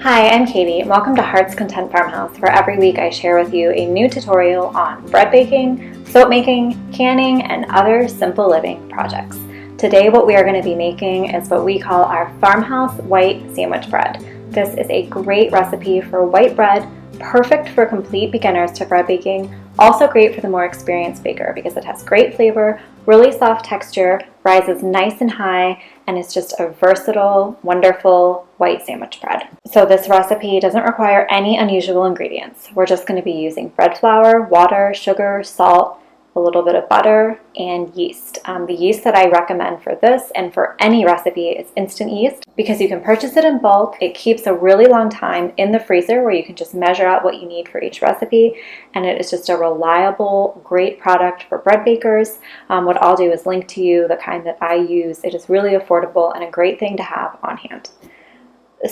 Hi, I'm Katie, and welcome to Heart's Content Farmhouse, where every week I share with you a new tutorial on bread baking, soap making, canning, and other simple living projects. Today what we are going to be making is what we call our Farmhouse white sandwich bread. This is a great recipe for white bread, perfect for complete beginners to bread baking, also great for the more experienced baker because it has great flavor, really soft texture, rises nice and high, and it's just a versatile, wonderful white sandwich bread. So this recipe doesn't require any unusual ingredients. We're just going to be using bread flour, water, sugar, salt, a little bit of butter, and yeast. The yeast that I recommend for this and for any recipe is instant yeast because you can purchase it in bulk. It keeps a really long time in the freezer where you can just measure out what you need for each recipe, and it is just a reliable, great product for bread bakers. What I'll do is link to you the kind that I use. It is really affordable and a great thing to have on hand.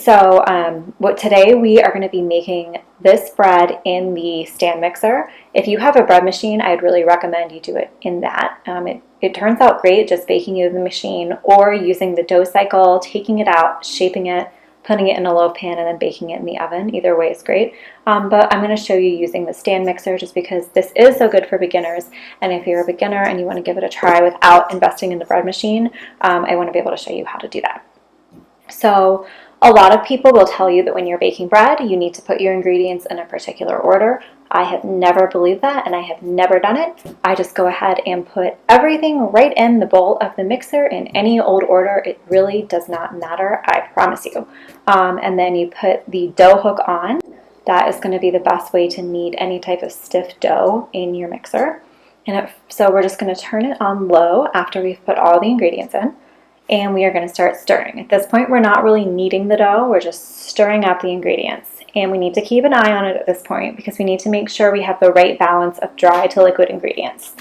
So today we are going to be making this bread in the stand mixer. If you have a bread machine, I'd really recommend you do it in that. It turns out great just baking it in the machine or using the dough cycle, taking it out, shaping it, putting it in a loaf pan, and then baking it in the oven. Either way is great. But I'm going to show you using the stand mixer just because this is so good for beginners. And if you're a beginner and you want to give it a try without investing in the bread machine, I want to be able to show you how to do that. So a lot of people will tell you that when you're baking bread, you need to put your ingredients in a particular order. I have never believed that, and I have never done it. I just go ahead and put everything right in the bowl of the mixer in any old order. It really does not matter, I promise you. And then you put the dough hook on. That is going to be the best way to knead any type of stiff dough in your mixer. So we're just going to turn it on low after we've put all the ingredients in. And we are going to start stirring. At this point, we're not really kneading the dough, we're just stirring up the ingredients. And we need to keep an eye on it at this point because we need to make sure we have the right balance of dry to liquid ingredients.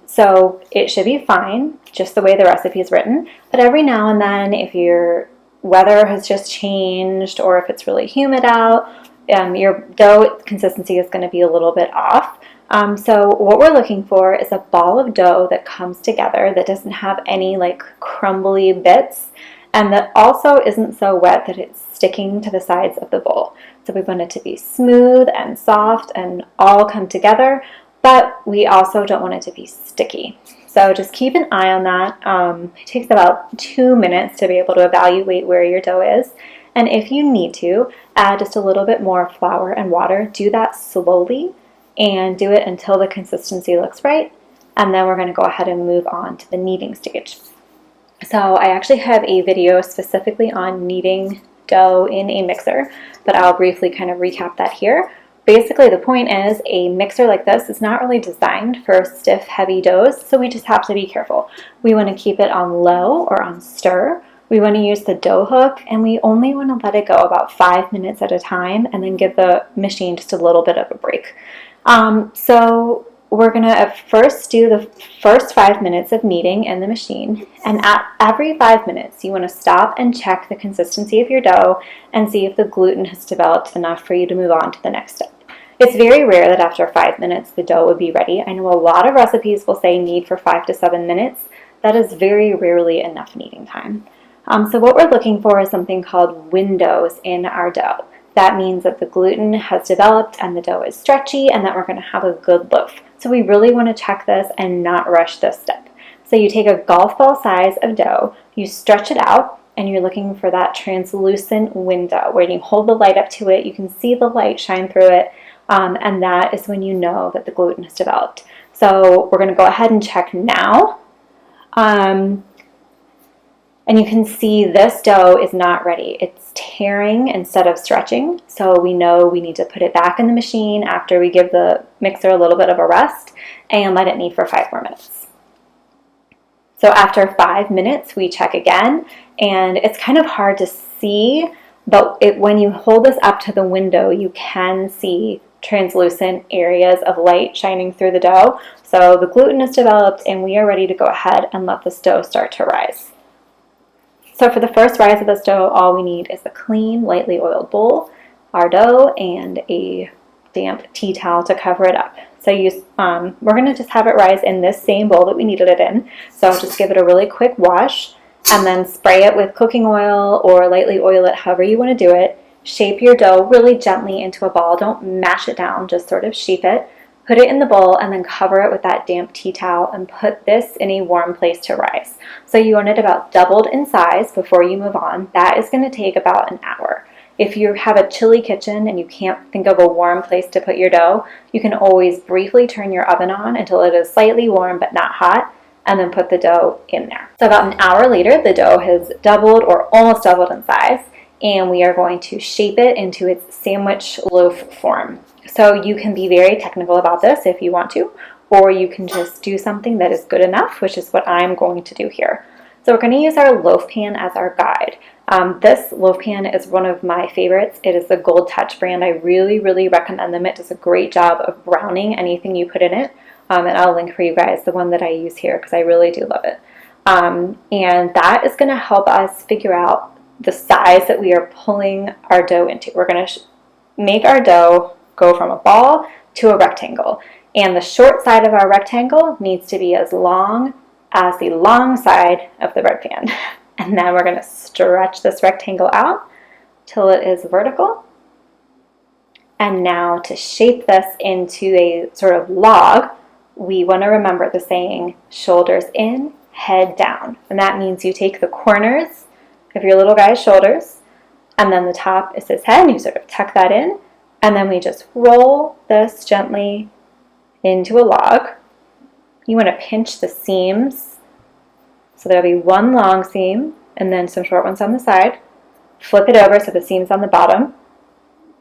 So it should be fine, just the way the recipe is written. But every now and then, if your weather has just changed or if it's really humid out, your dough consistency is going to be a little bit off. So what we're looking for is a ball of dough that comes together, that doesn't have any like crumbly bits, and that also isn't so wet that it's sticking to the sides of the bowl. So we want it to be smooth and soft and all come together, but we also don't want it to be sticky. So just keep an eye on that. It takes about 2 minutes to be able to evaluate where your dough is. And if you need to, add just a little bit more flour and water. Do that slowly and do it until the consistency looks right. And then we're going to go ahead and move on to the kneading stage. So I actually have a video specifically on kneading dough in a mixer, but I'll briefly kind of recap that here. Basically, the point is a mixer like this is not really designed for stiff, heavy doughs, so we just have to be careful. We want to keep it on low or on stir. We want to use the dough hook, and we only want to let it go about 5 minutes at a time and then give the machine just a little bit of a break. So we're going to first do the first 5 minutes of kneading in the machine, and at every 5 minutes you want to stop and check the consistency of your dough and see if the gluten has developed enough for you to move on to the next step. It's very rare that after 5 minutes the dough would be ready. I know a lot of recipes will say knead for 5 to 7 minutes. That is very rarely enough kneading time. So what we're looking for is something called windows in our dough. That means that the gluten has developed and the dough is stretchy and that we're going to have a good loaf. So we really want to check this and not rush this step. So you take a golf ball size of dough, you stretch it out, and you're looking for that translucent window where you hold the light up to it, you can see the light shine through it, and that is when you know that the gluten has developed. So we're going to go ahead and check now. And you can see this dough is not ready. It's tearing instead of stretching. So we know we need to put it back in the machine after we give the mixer a little bit of a rest and let it knead for 5 more minutes. So after 5 minutes, we check again, and it's kind of hard to see, but when you hold this up to the window, you can see translucent areas of light shining through the dough. So the gluten is developed, and we are ready to go ahead and let this dough start to rise. So for the first rise of this dough, all we need is a clean, lightly oiled bowl, our dough, and a damp tea towel to cover it up. So we're going to just have it rise in this same bowl that we kneaded it in. So just give it a really quick wash and then spray it with cooking oil or lightly oil it however you want to do it. shape your dough really gently into a ball. Don't mash it down, just sort of shape it. Put it in the bowl and then cover it with that damp tea towel and put this in a warm place to rise. So you want it about doubled in size before you move on. That is going to take about an hour. If you have a chilly kitchen and you can't think of a warm place to put your dough, you can always briefly turn your oven on until it is slightly warm but not hot, and then put the dough in there. So about an hour later, the dough has doubled or almost doubled in size, and we are going to shape it into its sandwich loaf form. So you can be very technical about this if you want to, or you can just do something that is good enough, which is what I'm going to do here. So we're going to use our loaf pan as our guide. This loaf pan is one of my favorites. It is the Gold Touch brand. I really, really recommend them. It does a great job of browning anything you put in it. And I'll link for you guys the one that I use here because I really do love it. And that is going to help us figure out the size that we are pulling our dough into. We're going to make our dough go from a ball to a rectangle. And the short side of our rectangle needs to be as long as the long side of the bread pan. And then we're going to stretch this rectangle out till it is vertical. And now to shape this into a sort of log, we want to remember the saying, shoulders in, head down. And that means you take the corners of your little guy's shoulders, and then the top is his head, and you sort of tuck that in, and then we just roll this gently into a log. You want to pinch the seams, so there'll be one long seam, and then some short ones on the side. Flip it over so the seam's on the bottom.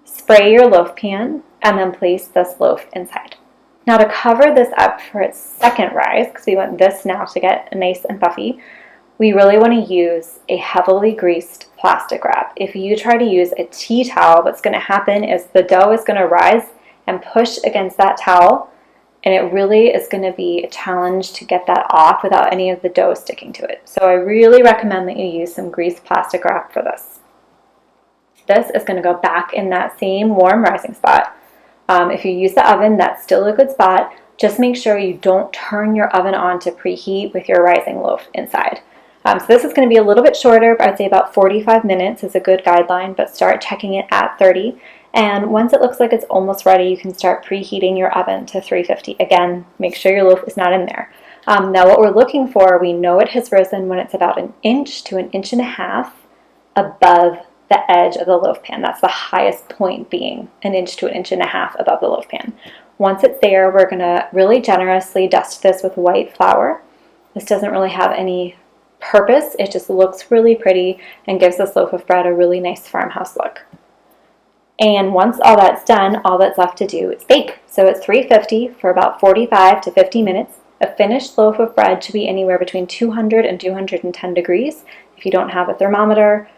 Spray your loaf pan, and then place this loaf inside. Now to cover this up for its second rise, because we want this now to get nice and puffy, we really want to use a heavily greased plastic wrap. If you try to use a tea towel, what's going to happen is the dough is going to rise and push against that towel, and it really is going to be a challenge to get that off without any of the dough sticking to it. So I really recommend that you use some greased plastic wrap for this. This is going to go back in that same warm rising spot. If you use the oven, that's still a good spot. Just make sure you don't turn your oven on to preheat with your rising loaf inside. So this is going to be a little bit shorter, but I'd say about 45 minutes is a good guideline, but start checking it at 30. And once it looks like it's almost ready, you can start preheating your oven to 350. Again, make sure your loaf is not in there. Now what we're looking for, we know it has risen when it's about 1 inch to 1.5 inches above the edge of the loaf pan. That's the highest point, being 1 inch to 1.5 inches above the loaf pan. Once it's there, we're going to really generously dust this with white flour. This doesn't really have any purpose. It just looks really pretty and gives this loaf of bread a really nice farmhouse look. And once all that's done, all that's left to do is bake. So it's 350 for about 45 to 50 minutes. A finished loaf of bread should be anywhere between 200 and 210 degrees. If you don't have a thermometer,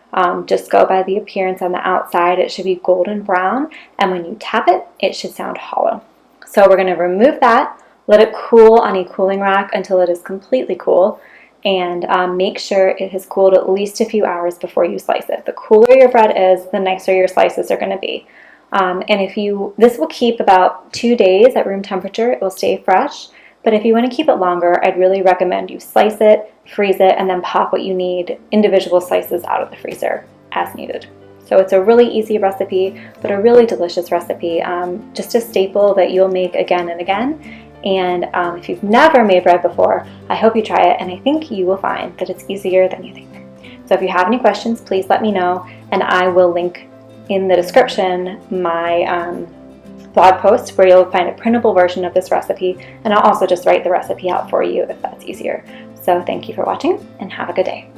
just go by the appearance on the outside. It should be golden brown, and when you tap it, it should sound hollow. So we're going to remove that, let it cool on a cooling rack until it is completely cool, and make sure it has cooled at least a few hours before you slice it. The cooler your bread is, the nicer your slices are going to be. And this will keep about 2 days at room temperature. It will stay fresh. But if you want to keep it longer, I'd really recommend you slice it, freeze it, and then pop what you need, individual slices, out of the freezer as needed. So it's a really easy recipe, but a really delicious recipe. Just a staple that you'll make again and again. And if you've never made bread before, I hope you try it, and I think you will find that it's easier than you think. So if you have any questions, please let me know, and I will link in the description my blog post where you'll find a printable version of this recipe, and I'll also just write the recipe out for you if that's easier. So thank you for watching, and have a good day.